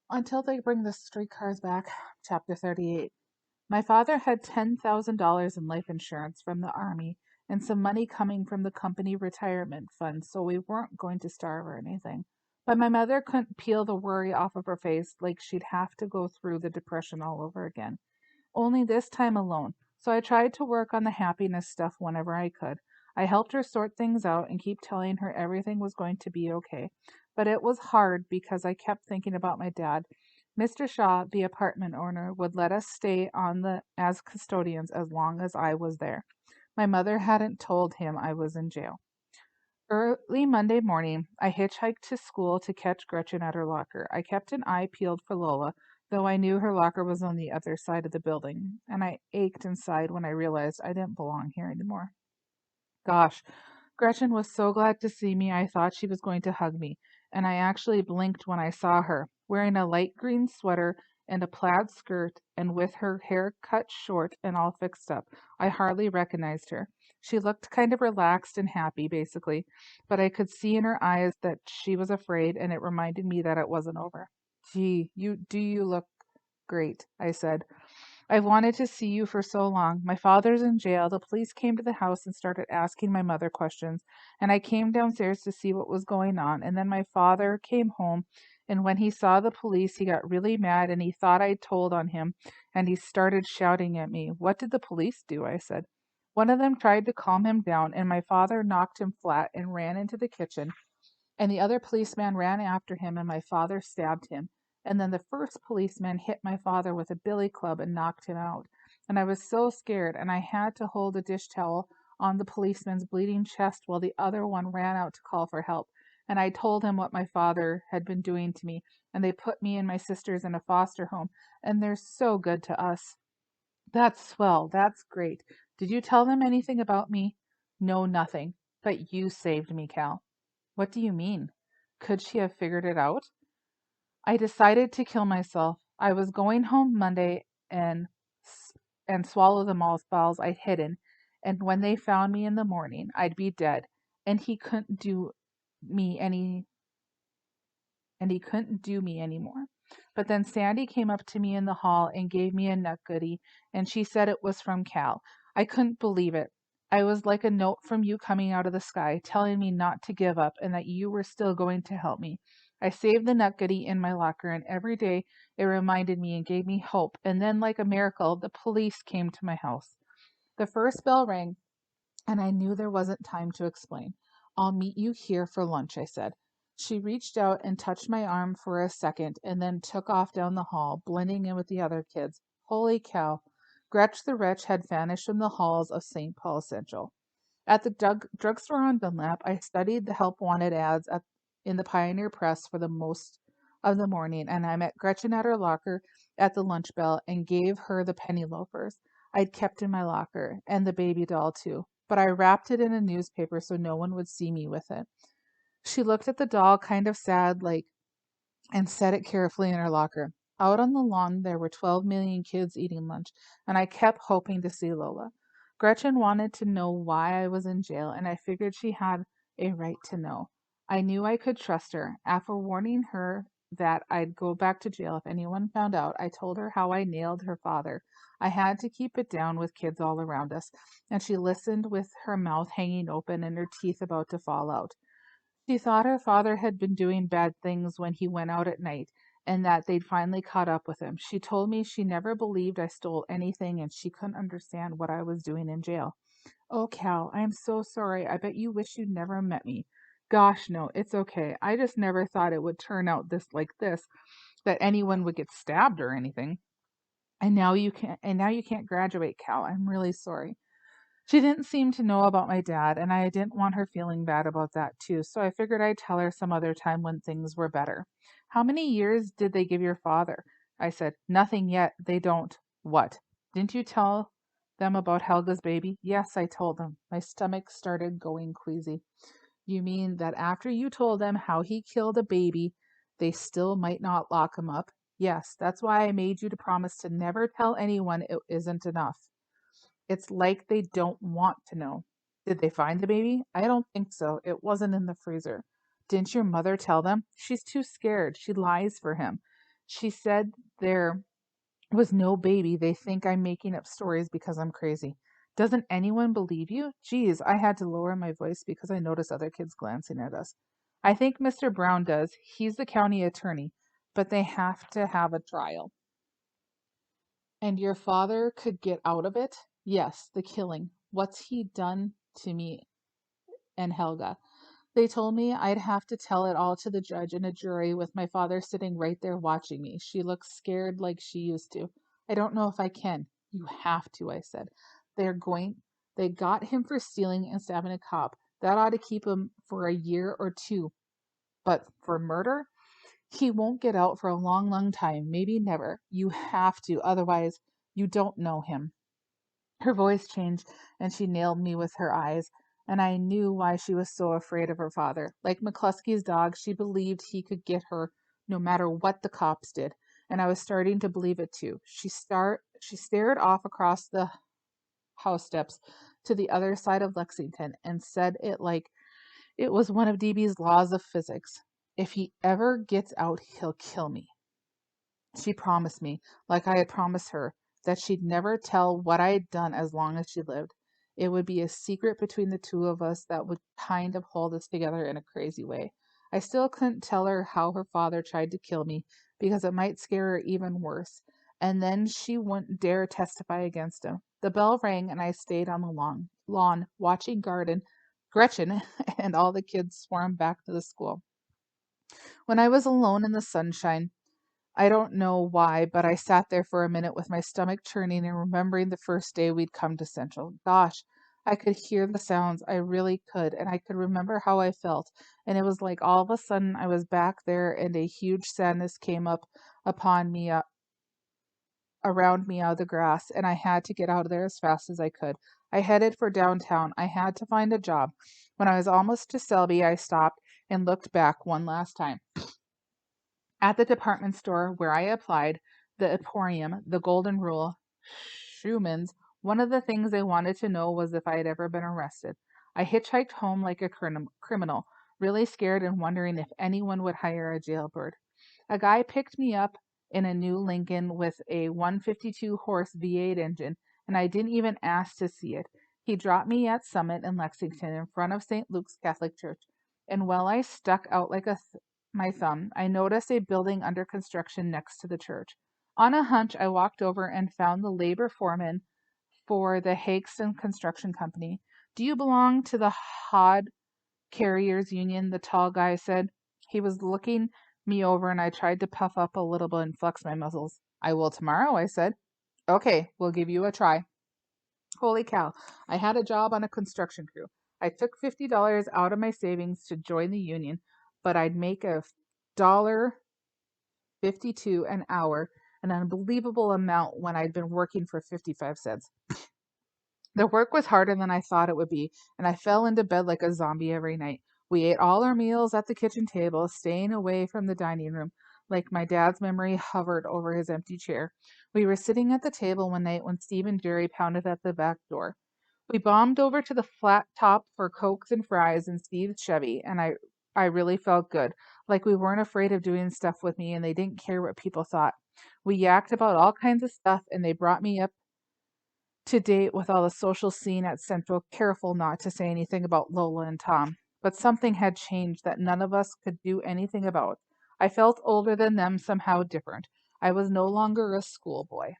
Until they bring the streetcars back. Chapter 38. My father had $10,000 in life insurance from the Army and some money coming from the company retirement fund, so we weren't going to starve or anything. But my mother couldn't peel the worry off of her face, like she'd have to go through the depression all over again. Only this time alone. So I tried to work on the happiness stuff whenever I could. I helped her sort things out and keep telling her everything was going to be okay. But it was hard because I kept thinking about my dad. Mr. Shaw, the apartment owner, would let us stay on the as custodians as long as I was there. My mother hadn't told him I was in jail. Early Monday morning, I hitchhiked to school to catch Gretchen at her locker. I kept an eye peeled for Lola, though I knew her locker was on the other side of the building, and I ached inside when I realized I didn't belong here anymore. Gosh, Gretchen was so glad to see me I thought she was going to hug me, and I actually blinked when I saw her, wearing a light green sweater and a plaid skirt, and with her hair cut short and all fixed up. I hardly recognized her. She looked kind of relaxed and happy, basically, but I could see in her eyes that she was afraid, and it reminded me that it wasn't over. Gee, you look great, I said. I've wanted to see you for so long. My father's in jail. The police came to the house and started asking my mother questions, and I came downstairs to see what was going on. And then my father came home, and when he saw the police, he got really mad and he thought I'd told on him, and he started shouting at me. What did the police do? I said. One of them tried to calm him down, and my father knocked him flat and ran into the kitchen, and the other policeman ran after him, and my father stabbed him. And then the first policeman hit my father with a billy club and knocked him out. And I was so scared, and I had to hold a dish towel on the policeman's bleeding chest while the other one ran out to call for help. And I told him what my father had been doing to me, and they put me and my sisters in a foster home, and they're so good to us. That's swell. That's great. Did you tell them anything about me? No, nothing. But you saved me, Cal. What do you mean? Could she have figured it out? I decided to kill myself. I was going home Monday and and swallow the mothballs I'd hidden, and when they found me in the morning, I'd be dead, and me any he couldn't do me anymore. But then Sandy came up to me in the hall and gave me a nut goodie, and she said it was from Cal. I couldn't believe it. I was like a note from you coming out of the sky, telling me not to give up and that you were still going to help me. I saved the nut goodie in my locker, and every day it reminded me and gave me hope. And then, like a miracle, the police came to my house. The first bell rang, and I knew there wasn't time to explain. I'll meet you here for lunch, I said. She reached out and touched my arm for a second and then took off down the hall, blending in with the other kids. Holy cow. Gretch the Wretch had vanished from the halls of St. Paul Central. At the drugstore on Dunlap, I studied the help wanted ads in the Pioneer Press for the most of the morning, and I met Gretchen at her locker at the lunch bell and gave her the penny loafers I'd kept in my locker, and the baby doll, too. But I wrapped it in a newspaper so no one would see me with it. She looked at the doll kind of sad, like, and set it carefully in her locker. Out on the lawn, there were 12 million kids eating lunch, and I kept hoping to see Lola. Gretchen wanted to know why I was in jail, and I figured she had a right to know. I knew I could trust her. After warning her that I'd go back to jail if anyone found out, I told her how I nailed her father. I had to keep it down with kids all around us, and she listened with her mouth hanging open and her teeth about to fall out. She thought her father had been doing bad things when he went out at night, and that they'd finally caught up with him. She told me she never believed I stole anything and she couldn't understand what I was doing in jail. Oh, Cal, I am so sorry. I bet you wish you'd never met me. Gosh, no, it's okay. I just never thought it would turn out this, that anyone would get stabbed or anything. And now you can't graduate, Cal. I'm really sorry. She didn't seem to know about my dad, and I didn't want her feeling bad about that, too, so I figured I'd tell her some other time when things were better. How many years did they give your father? I said, Nothing yet. They don't. What? Didn't you tell them about Helga's baby? Yes, I told them. My stomach started going queasy. You mean that after you told them how he killed a baby, they still might not lock him up? Yes, that's why I made you to promise to never tell anyone it isn't enough. It's like they don't want to know. Did they find the baby? I don't think so. It wasn't in the freezer. Didn't your mother tell them? She's too scared. She lies for him. She said there was no baby. They think I'm making up stories because I'm crazy. Doesn't anyone believe you? Geez, I had to lower my voice because I noticed other kids glancing at us. I think Mr. Brown does. He's the county attorney, but they have to have a trial. And your father could get out of it? Yes, the killing. What's he done to me and Helga? They told me I'd have to tell it all to the judge and a jury with my father sitting right there watching me. She looks scared like she used to. I don't know if I can. You have to, I said. They're going, they got him for stealing and stabbing a cop. That ought to keep him for a year or two. But for murder? He won't get out for a long, long time. Maybe never. You have to. Otherwise, you don't know him. Her voice changed, and she nailed me with her eyes, and I knew why she was so afraid of her father. Like McCluskey's dog, she believed he could get her no matter what the cops did, and I was starting to believe it too. She stared off across the house steps to the other side of Lexington and said it like it was one of DB's laws of physics. If he ever gets out, he'll kill me. She promised me, like I had promised her, that she'd never tell what I'd done as long as she lived. It would be a secret between the two of us that would kind of hold us together in a crazy way. I still couldn't tell her how her father tried to kill me because it might scare her even worse, and then she wouldn't dare testify against him. The bell rang and I stayed on the lawn watching Gretchen and all the kids swarm back to the school. When I was alone in the sunshine, I don't know why, but I sat there for a minute with my stomach churning and remembering the first day we'd come to Central. Gosh, I could hear the sounds. I really could. And I could remember how I felt. And it was like all of a sudden I was back there and a huge sadness came up upon me, around me out of the grass. And I had to get out of there as fast as I could. I headed for downtown. I had to find a job. When I was almost to Selby, I stopped and looked back one last time. At the department store where I applied, the Emporium, the Golden Rule, Schumann's, one of the things they wanted to know was if I had ever been arrested. I hitchhiked home like a criminal, really scared and wondering if anyone would hire a jailbird. A guy picked me up in a new Lincoln with a 152 horse V8 engine, and I didn't even ask to see it. He dropped me at Summit in Lexington in front of St. Luke's Catholic Church, and while I stuck out like my thumb, I noticed a building under construction next to the church. On a hunch, I walked over and found the labor foreman for the Hagston Construction Company. Do you belong to the Hod Carriers Union? The tall guy said. He was looking me over, and I tried to puff up a little bit and flex my muscles. I will tomorrow, I said. Okay, we'll give you a try. Holy cow, I had a job on a construction crew. I took $50 out of my savings to join the union, but I'd make $1.52 an hour, an unbelievable amount when I'd been working for 55 cents. The work was harder than I thought it would be, and I fell into bed like a zombie every night. We ate all our meals at the kitchen table, staying away from the dining room, like my dad's memory hovered over his empty chair. We were sitting at the table one night when Steve and Jerry pounded at the back door. We bombed over to the flat top for Cokes and fries in Steve's Chevy, and I really felt good, like we weren't afraid of doing stuff with me and they didn't care what people thought. We yacked about all kinds of stuff, and they brought me up to date with all the social scene at Central, careful not to say anything about Lola and Tom. But something had changed that none of us could do anything about. I felt older than them, somehow different. I was no longer a schoolboy.